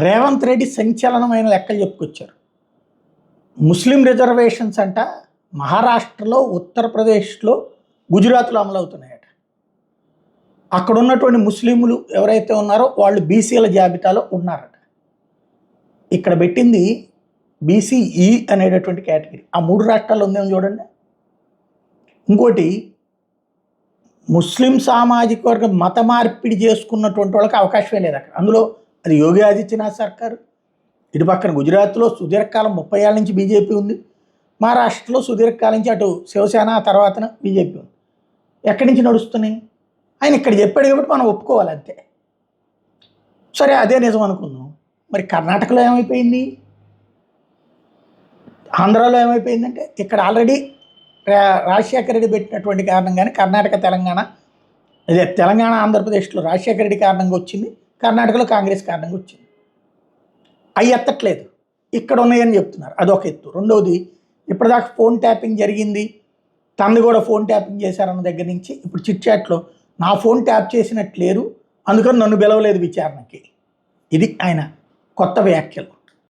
రేవంత్ రెడ్డి సంచలనమైన లెక్కలు చెప్పుకొచ్చారు. Muslim reservations అంట మహారాష్ట్రలో, ఉత్తరప్రదేశ్లో, గుజరాత్లో అమలు అవుతున్నాయట. అక్కడ ఉన్నటువంటి ముస్లింలు ఎవరైతే ఉన్నారో వాళ్ళు బీసీల జాబితాలో ఉన్నారట. ఇక్కడ పెట్టింది బీసీఈ అనేటటువంటి కేటగిరీ. ఆ 3 రాష్ట్రాల్లో ఉందేమో చూడండి. ఇంకోటి, ముస్లిం సామాజిక వర్గం మత మార్పిడి చేసుకున్నటువంటి వాళ్ళకి అవకాశమే లేదు అక్కడ. అందులో అది యోగి ఆదిత్యనాథ్ సర్కారు. ఇటు పక్కన గుజరాత్లో సుదీర్ఘకాలం 30 ఏళ్ళ నుంచి బీజేపీ ఉంది. మహారాష్ట్రలో సుదీర్ఘకాలం నుంచి అటు శివసేన, ఆ తర్వాతన బీజేపీ ఉంది. ఎక్కడి నుంచి నడుస్తున్నాయి? ఆయన ఇక్కడ చెప్పాడు కాబట్టి మనం ఒప్పుకోవాలి అంతే. సరే, అదే నిజం అనుకుందాం. మరి కర్ణాటకలో ఏమైపోయింది, ఆంధ్రాలో ఏమైపోయిందంటే ఇక్కడ ఆల్రెడీ రాజశేఖర రెడ్డి పెట్టినటువంటి కారణంగానే కర్ణాటక, తెలంగాణ, అదే తెలంగాణ ఆంధ్రప్రదేశ్లో రాజశేఖర రెడ్డి కారణంగా వచ్చింది, కర్ణాటకలో కాంగ్రెస్ కారణంగా వచ్చింది. అవి ఎత్తట్లేదు, ఇక్కడ ఉన్నాయని చెప్తున్నారు. అదొక ఎత్తు. రెండవది, ఇప్పటిదాకా ఫోన్ ట్యాపింగ్ జరిగింది, తనది కూడా ఫోన్ ట్యాపింగ్ చేశారన్న దగ్గర నుంచి ఇప్పుడు చిట్ చాట్లో నా ఫోన్ ట్యాప్ చేసినట్టు లేరు, అందుకని నన్ను పిలవలేదు విచారణకి. ఇది ఆయన కొత్త వ్యాఖ్యలు.